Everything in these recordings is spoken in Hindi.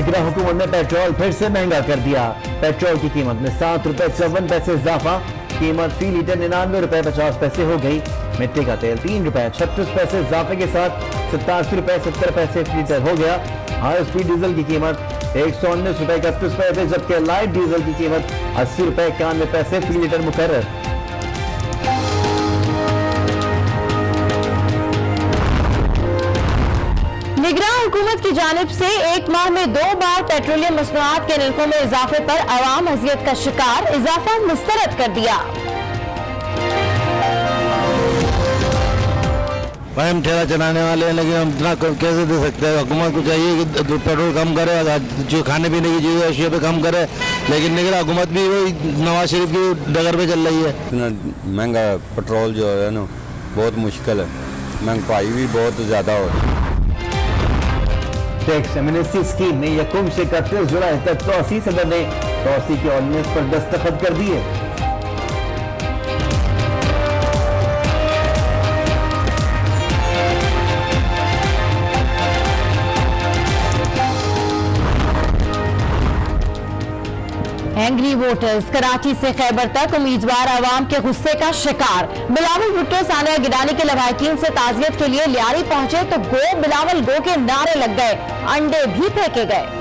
निगरान हुकूमत ने पेट्रोल फिर से महंगा कर दिया। पेट्रोल की कीमत में 7 रुपए 54 पैसे इजाफा, कीमत फी लीटर 99 रुपए 50 पैसे हो गई। मिट्टी का तेल 3 रुपए 36 पैसे इजाफे के साथ 87 रुपए 70 पैसे फी लीटर हो गया। हाई स्पीड डीजल की कीमत 119 रुपए 31 पैसे, जबकि लाइट डीजल की कीमत 80 रुपए 91 पैसे फी लीटर मुकर्रर। निगरान हुकूमत की जानिब से एक माह में 2 बार पेट्रोलियम मसनूआत के निर्खों में इजाफे पर अवाम अजियत का शिकार, इजाफा मुस्तरद कर दिया। भाई हम ठेला चलाने वाले हैं, लेकिन हम इतना कैसे दे सकते हैं? हुकूमत को चाहिए कि पेट्रोल कम करे, जो खाने पीने की चीज़ें अशिया पे कम करे, लेकिन निगरान हुकूमत भी वही नवाज शरीफ की डगर पे चल रही है। इतना महंगा पेट्रोल जो है ना बहुत मुश्किल है, महंगाई भी बहुत ज़्यादा हो रही है। टैक्स एमनेस्टी स्कीम में यकूम से 31 जुलाई तक तौसी, सदर ने तौसी के ऑर्डिनेंस पर दस्तखत कर दिए। एंग्री वोटर्स, कराची से खैबर तक उम्मीदवार आवाम के गुस्से का शिकार। बिलावल भुट्टो सानिया गिलानी के लवाहिकीन से ताजियत के लिए लियारी पहुंचे तो गो बिलावल गो के नारे लग गए, अंडे भी फेंके गए।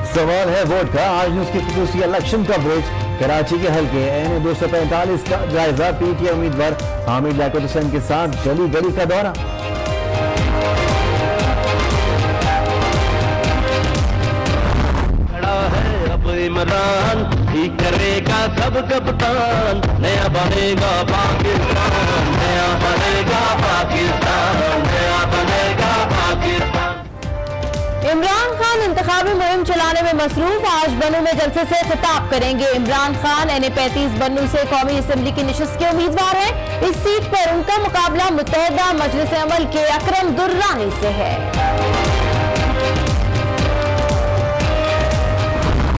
सवाल है वोट का, आज न्यूज़ की खुसूसी इलेक्शन कवरेज। कराची के हल्के एन 245 का जायजा, पीटीआई उम्मीदवार हामिद लियाकत हुसैन के साथ गली गली का दौरा। खड़ा है अब इमरान, ठीक करेगा सब कप्तान, नया बनेगा पाकिस्तान, नया बनेगा पाकिस्तान, नया बनेगा पाकिस्तान। इमरान खान इंतखाबी मुहिम चलाने में मसरूफ, आज बन्नू में जलसे से खिताब करेंगे। इमरान खान NA-35 बन्नू से कौमी असम्बली की निशस्त के उम्मीदवार हैं। इस सीट पर उनका मुकाबला मुत्तहिदा मजलिस अमल के अकरम दुर्रानी से है।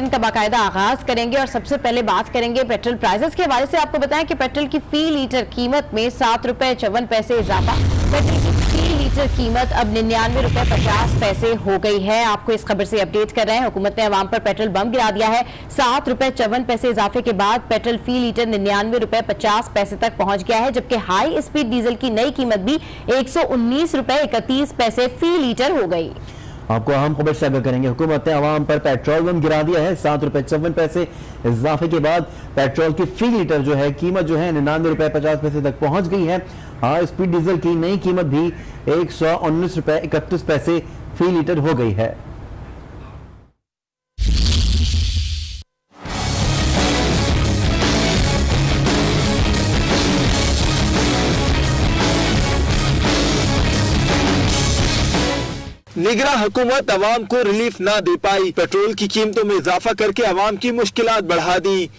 इनका बाकायदा आगाज करेंगे और सबसे पहले बात करेंगे पेट्रोल प्राइसेस के हवाले से। आपको बताएं कि पेट्रोल की फी लीटर कीमत में 7 रुपए 54 पैसे इजाफा, पेट्रोल की फी लीटर कीमत अब 99 रुपए 50 पैसे हो गई है। आपको इस खबर से अपडेट कर रहे हैं। हुकूमत ने अवाम पर पेट्रोल बम गिरा दिया है। 7 रुपए 54 पैसे इजाफे के बाद पेट्रोल फी लीटर 99 रुपए 50 पैसे तक पहुंच गया है, जबकि हाई स्पीड डीजल की नई कीमत भी 119 रुपए 31 पैसे फी लीटर हो गई। आपको अहम खबर से आगाह करेंगे। हुकूमत ने आवाम पर पेट्रोल बम गिरा दिया है। 7 रुपए 54 पैसे इजाफे के बाद पेट्रोल की फी लीटर जो है कीमत जो है 99 रुपए 50 पैसे तक पहुंच गई है। हाई स्पीड डीजल की नई कीमत भी 119 रुपए 31 पैसे फी लीटर हो गई है। निगरान हुकूमत अवाम को रिलीफ ना दे पाई, पेट्रोल की कीमतों में इजाफा करके अवाम की मुश्किलात बढ़ा दी।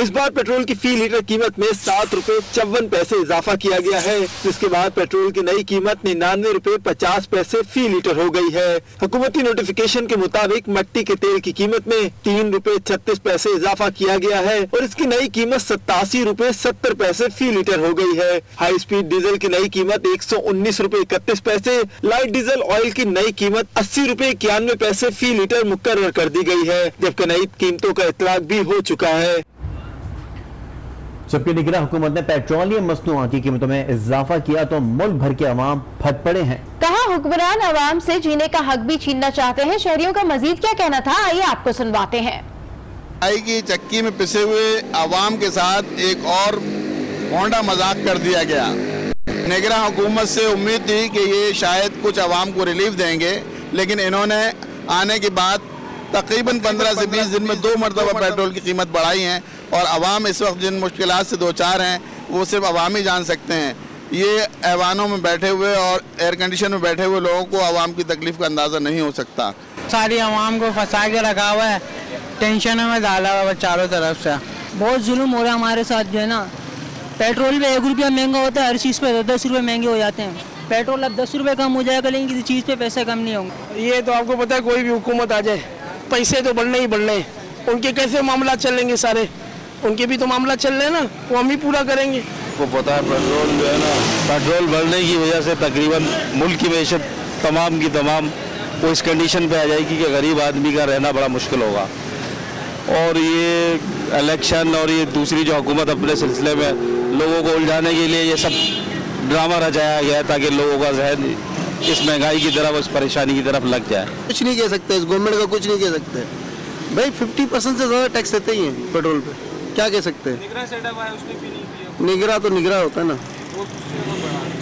इस बार पेट्रोल की फी लीटर कीमत में 7 रुपए 54 पैसे इजाफा किया गया है, जिसके बाद पेट्रोल की नई कीमत 99 रुपए 50 पैसे फी लीटर हो गई है। हुकूमती नोटिफिकेशन के मुताबिक मिट्टी के तेल की कीमत में 3 रुपए 36 पैसे इजाफा किया गया है और इसकी नई कीमत 87 रुपए 70 पैसे फी लीटर हो गई है। हाई स्पीड डीजल की नई कीमत 119 रुपए 31 पैसे, लाइट डीजल ऑयल की नई कीमत 80 रुपए 91 पैसे फी लीटर मुकर्रर कर दी गई है, जबकि नई कीमतों का इतलाक भी हो चुका है। जबकि निगरान हुकूमत ने पेट्रोलियम मसनूआत की कीमतों में इजाफा किया तो मुल्क भर के अवाम फट पड़े हैं। कहा हुक्मरान अवाम से जीने का हक भी छीनना चाहते हैं। शहरियों का मजीद क्या कहना था, आइए आपको सुनवाते हैं। आई की चक्की में पिसे हुए अवाम के साथ एक और होंडा मजाक कर दिया गया। निगरान हुकूमत से उम्मीद थी कि ये शायद कुछ अवाम को रिलीफ देंगे, लेकिन इन्होंने आने के बाद तकरीबन 15 से 20 दिन में 2 मरतबा पेट्रोल की कीमत बढ़ाई है और अवाम इस वक्त जिन मुश्किलात से दो चार हैं वो सिर्फ अवाम ही जान सकते हैं। ये ऐवानों में बैठे हुए और एयर कंडीशन में बैठे हुए लोगों को अवाम की तकलीफ का अंदाज़ा नहीं हो सकता। सारी अवाम को फंसा के रखा हुआ है, टेंशनों में डाला हुआ है चारों तरफ से। बहुत जुल्म हो रहा है हमारे साथ जो है ना। पेट्रोल पे 1 रुपया महंगा होता है, हर चीज़ पे 10 रुपये महंगे हो जाते हैं। पेट्रोल अब 10 रुपये कम हो जाएगा, लेकिन किसी चीज़ पे पैसे कम नहीं होंगे। ये तो आपको पता है, कोई भी हुकूमत आ जाए पैसे तो बढ़ने ही बढ़ने हैं। उनके कैसे मामला चलेंगे सारे, उनके भी तो मामला चल रहे हैं ना, वो हम ही पूरा करेंगे। को पता है पेट्रोल जो है ना, पेट्रोल बढ़ने की वजह से तकरीबन मुल्क की मैशत तमाम की तमाम वो इस कंडीशन पे आ जाएगी कि गरीब आदमी का रहना बड़ा मुश्किल होगा। और ये इलेक्शन और ये दूसरी जो हुकूमत अपने सिलसिले में लोगों को उलझाने के लिए ये सब ड्रामा रचाया गया है ताकि लोगों का जहन इस महंगाई की तरफ, इस परेशानी की तरफ लग जाए। कुछ नहीं कह सकते, इस गवर्नमेंट का कुछ नहीं कह सकते भाई। 50% से ज़्यादा टैक्स देते ही हैं पेट्रोल पे, क्या कह सकते हैं। निगरा तो निगरा होता है ना,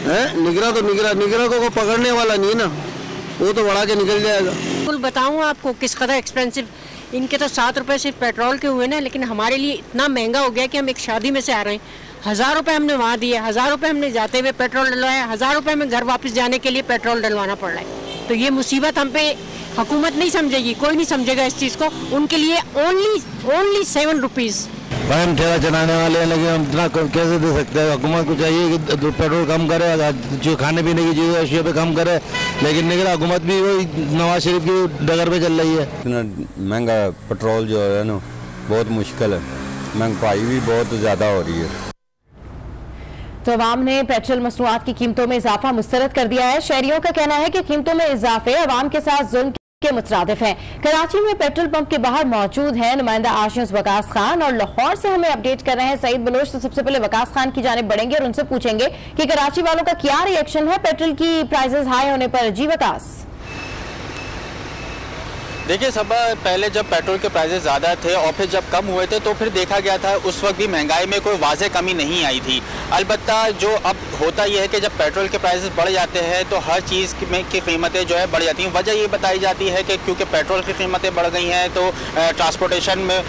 है निगरा तो निगरा को पकड़ने वाला नहीं है ना, वो तो बढ़ा के निकल जाएगा। बिल्कुल बताऊँ आपको किस कदर एक्सपेंसिव, इनके तो 7 रुपये सिर्फ पेट्रोल के हुए ना, लेकिन हमारे लिए इतना महंगा हो गया कि हम एक शादी में से आ रहे हैं, 1000 रुपये हमने वहाँ दिए, 1000 रुपये हमने जाते हुए पेट्रोल डलवाया, 1000 रुपये में घर वापस जाने के लिए पेट्रोल डलवाना पड़ रहा है। तो ये मुसीबत हम पे हुकूमत नहीं समझेगी, कोई नहीं समझेगा इस चीज़ को। उनके लिए ओनली 7 रुपीज़। भाई हम ठेला चलाने वाले हैं, लेकिन हम इतना कैसे दे सकते हैं। हुकूमत को चाहिए कि पेट्रोल कम करे, जो खाने पीने की चीज़ें अशिया पे कम करे, लेकिन निगरान हुकूमत भी वही नवाज शरीफ की डगर पे चल रही है। इतना महंगा पेट्रोल जो है ना बहुत मुश्किल है, महंगाई भी बहुत ज़्यादा हो रही है। तो अवाम ने पेट्रोल मसनूआत की कीमतों में इजाफा मुस्तरद कर दिया है। शहरियों का कहना है कि कीमतों में इजाफे अवाम के साथ जुल्म के मुतरादिफ है। कराची में पेट्रोल पंप के बाहर मौजूद हैं नुमाइंदा आशियास वकास खान और लाहौर से हमें अपडेट कर रहे हैं सईद बलोच। तो सबसे पहले वकास खान की जानिब बढ़ेंगे और उनसे पूछेंगे कि कराची वालों का क्या रिएक्शन है पेट्रोल की प्राइसेस हाई होने पर। जी वकास। देखिए सब पहले जब पेट्रोल के प्राइसेस ज़्यादा थे और फिर जब कम हुए थे तो फिर देखा गया था उस वक्त भी महंगाई में कोई वाज़े कमी नहीं आई थी। अलबत्ता जो अब होता यह है कि जब पेट्रोल के प्राइसेस बढ़ जाते हैं तो हर चीज़ में की कीमतें जो है बढ़ जाती हैं। वजह ये बताई जाती है कि क्योंकि पेट्रोल की कीमतें बढ़ गई हैं तो ट्रांसपोर्टेशन में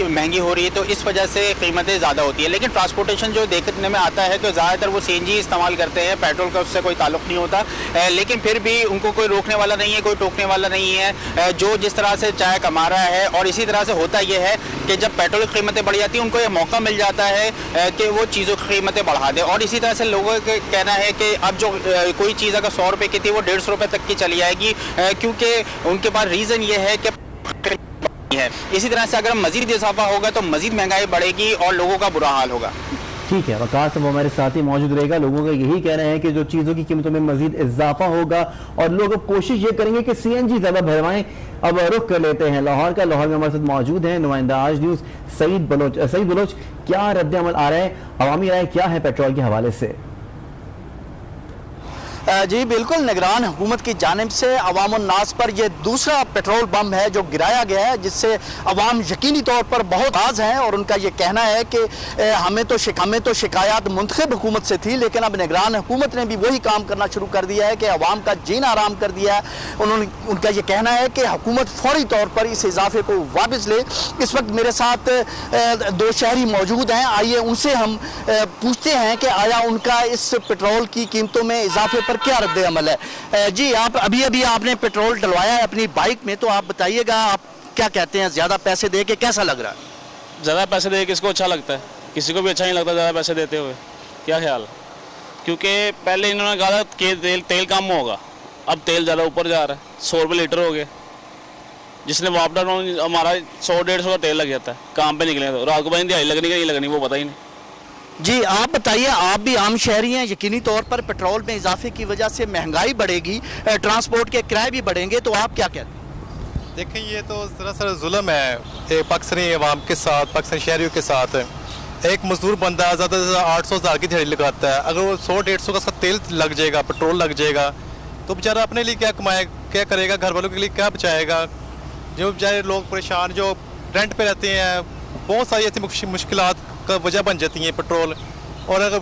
महंगी हो रही है, तो इस वजह से कीमतें ज़्यादा होती है। लेकिन ट्रांसपोर्टेशन जो देखने में आता है कि ज़्यादातर वो CNG इस्तेमाल करते हैं, पेट्रोल का उससे कोई ताल्लुक़ नहीं होता, लेकिन फिर भी उनको कोई रोकने वाला नहीं है, कोई टोकने वाला नहीं है। जो जिस तरह से चाय कमा रहा है और इसी तरह से होता यह है कि जब पेट्रोल की कीमतें बढ़ जाती हैं उनको ये मौका मिल जाता है कि वो चीज़ों की कीमतें बढ़ा दें। और इसी तरह से लोगों का कहना है कि अब जो कोई चीज़ अगर 100 रुपये की थी वो 150 रुपये तक की चली जाएगी, क्योंकि उनके पास रीज़न ये है कि है। इसी तरह से अगर मज़ीद इजाफा होगा तो मज़ीद महंगाई बढ़ेगी और लोगों का बुरा हाल होगा। ठीक है, वकास अब हमारे साथ ही मौजूद रहेगा। लोगों का यही कहना है कि जो चीज़ों की कीमतों में मजीद इजाफा होगा और लोग अब कोशिश ये करेंगे कि CNG ज़्यादा भरवाएं। अब रुख कर लेते हैं लाहौर का। लाहौर में हमारे साथ मौजूद हैं नुमाइंदा आज न्यूज़ सईद बलोच। सईद बलोच, क्या रद्द अमल आ रहा है, अवामी राय क्या है पेट्रोल के हवाले से? जी बिल्कुल, निगरान हुकूमत की जानिब से अवाम नास पर यह दूसरा पेट्रोल बम है जो गिराया गया है, जिससे अवाम यकीनी तौर पर बहुत नाराज़ हैं और उनका ये कहना है कि हमें तो शिकायत मुंतखब हुकूमत से थी, लेकिन अब निगरान हुकूमत ने भी वही काम करना शुरू कर दिया है कि अवाम का जीना आराम कर दिया है। उनका ये कहना है कि हुकूमत फौरी तौर पर इस इजाफे को वापस ले। इस वक्त मेरे साथ 2 शहरी मौजूद हैं, आइए उनसे हम पूछते हैं कि आया उनका इस पेट्रोल की कीमतों में इजाफे पर क्या रद्द अमल है। जी, आप अभी आपने पेट्रोल डलवाया है अपनी बाइक में, तो आप बताइएगा आप क्या कहते हैं, ज़्यादा पैसे दे के कैसा लग रहा है? ज़्यादा पैसे दे किसको अच्छा लगता है? किसी को भी अच्छा नहीं लगता ज़्यादा पैसे देते हुए। क्या ख्याल? क्योंकि पहले इन्होंने कहा था कि तेल कम होगा, अब तेल ज़्यादा ऊपर जा रहा है, 100 रुपये लीटर हो गए, जिसने वाप डाउन हमारा 100-150 का तेल लग जाता है। काम पे निकले तो रात को पता दिहाड़ी लगनी कि नहीं लगनी वो पता ही नहीं। जी आप बताइए, आप भी आम शहरी हैं, यकीनी तौर पर पेट्रोल में इजाफे की वजह से महंगाई बढ़ेगी, ट्रांसपोर्ट के किराए भी बढ़ेंगे, तो आप क्या कहते हैं? देखें, ये तो सरासर जुल्म है पाकिस्तानी अवाम के साथ, पाकिस्तानी शहरियों के साथ। एक मजदूर बंदा ज़्यादा से ज़्यादा 800,000 की दिहाड़ी लगाता है, अगर वो 100-150 का उसका तेल लग जाएगा, पेट्रोल लग जाएगा, तो बेचारा अपने लिए क्या कमाए, क्या करेगा, घर वालों के लिए क्या बचाएगा? जो बेचारे लोग परेशान जो रेंट पे रहते हैं, बहुत सारी ऐसी मुश्किलात का वजह बन जाती हैं पेट्रोल। और अगर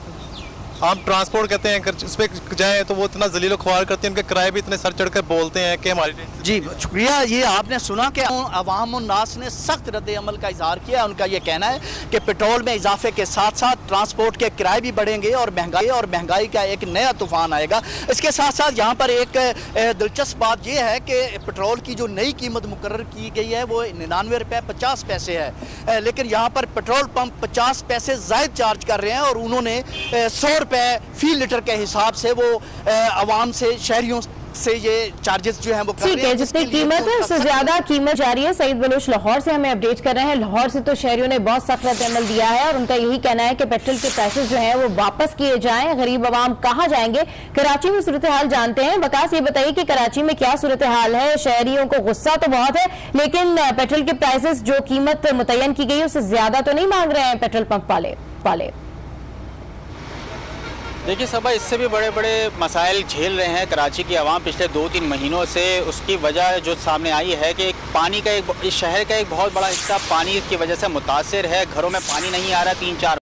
हम ट्रांसपोर्ट कहते हैं उस पर जाए तो वो इतना जलीलो ख्वार करते हैं, उनके किराए भी इतने सर चढ़कर बोलते हैं कि हमारी। जी शुक्रिया। ये आपने सुना कि अवाम और नास ने सख्त रद्द अमल का इजहार किया। उनका ये कहना है कि पेट्रोल में इजाफे के साथ साथ ट्रांसपोर्ट के किराए भी बढ़ेंगे और महंगाई का एक नया तूफान आएगा। इसके साथ साथ यहाँ पर एक दिलचस्प बात यह है कि पेट्रोल की जो नई कीमत मुकर्रर की गई है वो 99 रुपये 50 पैसे है, लेकिन यहाँ पर पेट्रोल पंप 50 पैसे ज़ायद चार्ज कर रहे हैं और उन्होंने 100 रुपये फी लीटर के हिसाब से वो आवाम से, शहरियों से ये चार्जेस जो हैं वो कर रहे हैं। ठीक है, जितनी कीमत है उससे ज्यादा कीमत जारी है। सईद बलूच लाहौर से हमें अपडेट कर रहे हैं। लाहौर से तो शहरियों ने बहुत सख्त रद्द-ए-अमल दिया है और उनका यही कहना है कि पेट्रोल के प्राइसेस जो हैं वो वापस किए जाएं। गरीब आवाम कहाँ जाएंगे? कराची में सूरत हाल जानते हैं। वकास, ये बताइए कि कराची में क्या सूरत हाल है? शहरियों को गुस्सा तो बहुत है, लेकिन पेट्रोल के प्राइसेस जो कीमत मुतय्यन की गई उससे ज्यादा तो नहीं मांग रहे हैं पेट्रोल पंप वाले? देखिए सबा, इससे भी बड़े बड़े मसाइल झेल रहे हैं कराची की आवाम पिछले 2-3 महीनों से। उसकी वजह जो सामने आई है कि पानी का इस शहर का एक बहुत बड़ा हिस्सा पानी की वजह से मुतासिर है। घरों में पानी नहीं आ रहा, 3-4